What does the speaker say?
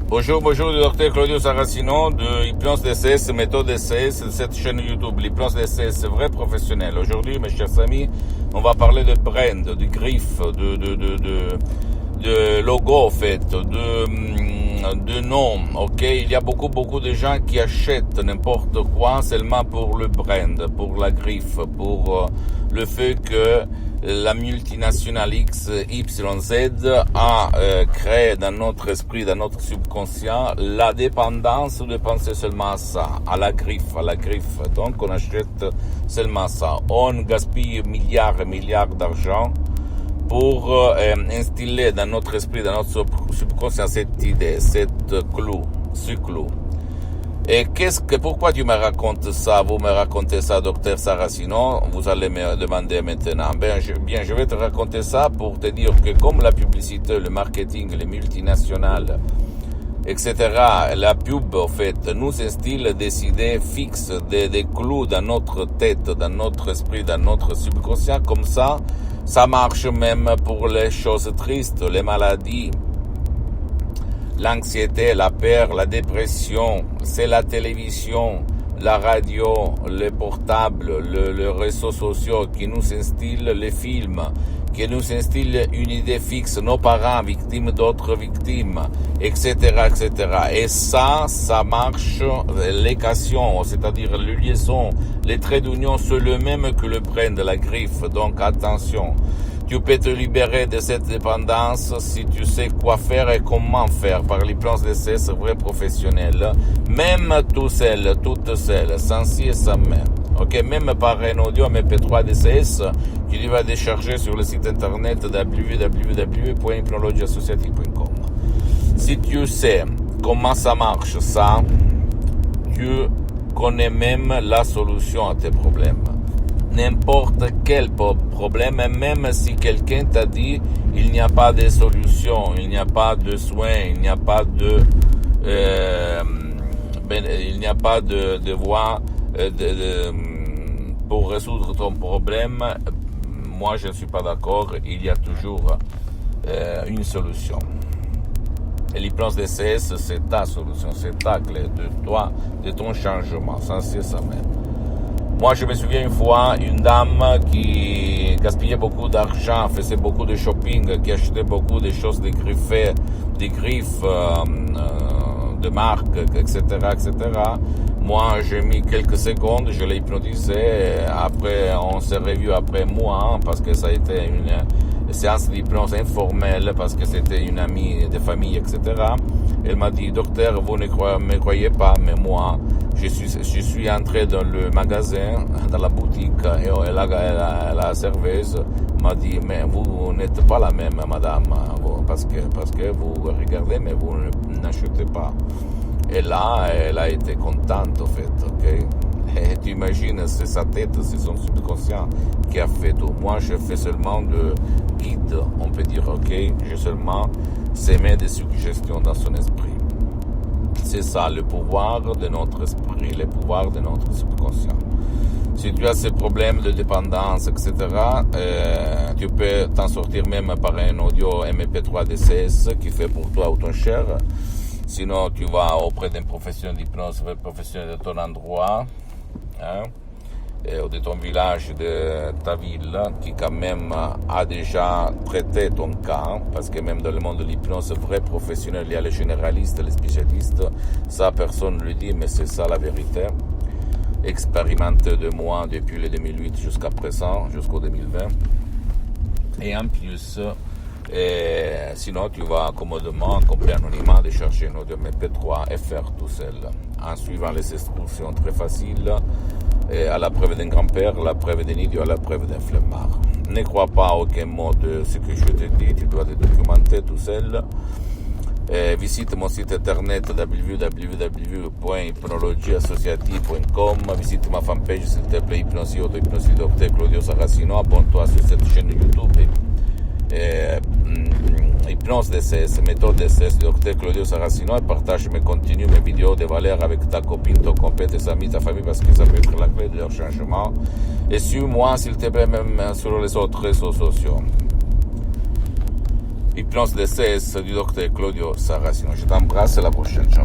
Bonjour, le docteur Claudio Saracino de Hypnose DCS, méthode DCS, de cette chaîne YouTube. L'hypnose DCS, c'est vrai professionnel. Aujourd'hui, mes chers amis, on va parler de brand, de griffe, de logo, en fait, de nom, ok? Il y a beaucoup de gens qui achètent n'importe quoi seulement pour le brand, pour la griffe, pour le fait que la multinationale X, Y, Z a créé dans notre esprit, dans notre subconscient, la dépendance de penser seulement à ça, à la griffe. Donc on achète seulement ça. On gaspille milliards et milliards d'argent pour instiller dans notre esprit, dans notre subconscient cette idée, ce clou. Et pourquoi tu me racontes ça? Vous me racontez ça, docteur Saracino? Vous allez me demander maintenant. Je vais te raconter ça pour te dire que comme la publicité, le marketing, les multinationales, etc., la pub, en fait, nous instille des idées fixes, des clous dans notre tête, dans notre esprit, dans notre subconscient. Comme ça marche même pour les choses tristes, les maladies, l'anxiété, la peur, la dépression. C'est la télévision, la radio, les portables, les réseaux sociaux qui nous instillent les films, qui nous instillent une idée fixe, nos parents victimes d'autres victimes, etc., etc. Et ça marche, l'équation, c'est-à-dire les liaisons, les traits d'union, c'est le même que le brand, la griffe. Donc attention. Tu peux te libérer de cette dépendance si tu sais quoi faire et comment faire par l'hypnose DCS vrai professionnel. Même toute seule, sans si et sans même. Ok, même par un audio MP3 DCS, tu vas décharger sur le site internet www.hypnologieassociative.com. Si tu sais comment ça marche, ça, tu connais même la solution à tes problèmes. N'importe quel problème, même si quelqu'un t'a dit il n'y a pas de solution, il n'y a pas de soin, il n'y a pas de voie pour résoudre ton problème. Moi, je ne suis pas d'accord. Il y a toujours une solution. Et l'hypnose DCS, c'est ta solution, c'est ta clé de toi, de ton changement, sans cesse même. Moi, je me souviens une fois, une dame qui gaspillait beaucoup d'argent, faisait beaucoup de shopping, qui achetait beaucoup de choses des griffes, de marque, etc., etc. Moi, j'ai mis quelques secondes, je l'ai hypnotisé. Après, on s'est revu après moi, parce que ça a été une séance d'hypnose informelle, parce que c'était une amie de famille, etc. Elle m'a dit, docteur, vous ne me croyez pas, mais moi, je suis entré dans le magasin, dans la boutique, et la serveuse m'a dit, mais vous n'êtes pas la même, madame, parce que vous regardez, mais vous n'achetez pas. Et là, elle a été contente, en fait, ok? Et tu imagines, c'est sa tête, c'est son subconscient qui a fait tout. Moi, je fais seulement de guide, on peut dire, ok? J'ai seulement semé des suggestions dans son esprit. C'est ça, le pouvoir de notre esprit, le pouvoir de notre subconscient. Si tu as ces problèmes de dépendance, etc., tu peux t'en sortir même par un audio MP3 DCS qui fait pour toi ou ton cher. Sinon, tu vas auprès d'un professionnel d'hypnose, un professionnel de ton endroit, ou de ton village, de ta ville, qui quand même a déjà traité ton cas, parce que même dans le monde de l'hypnose vrai professionnel, il y a les généralistes, les spécialistes, ça personne ne le dit, mais c'est ça la vérité. Expérimenté de moi depuis le 2008 jusqu'à présent, jusqu'au 2020. Et en plus, sinon tu vas commodement, complet anonymat, décharger un audio MP3 et faire tout seul, en suivant les instructions très faciles, à la preuve d'un grand-père, à la preuve d'un idiot, à la preuve d'un flemmard. Ne crois pas à aucun mot de ce que je te dis, tu dois te documenter tout seul. Visite mon site internet www.hypnologieassociative.com. Visite ma fanpage s'il te plaît, Hypnosie Auto-Hypnosie Docteur Claudio Saracino. Abonne-toi sur cette chaîne YouTube. Hypnose DCS, méthode DCS, Docteur Claudio Saracino, et partage mes contenus, mes vidéos de valeur avec ta copine, ton copain, tes amis, ta famille, parce que ça peut être la clé de leur changement. Et suis-moi, s'il te plaît, même sur les autres réseaux sociaux. hypnose DCS du docteur Claudio Saracino. Je t'embrasse, à la prochaine, ciao.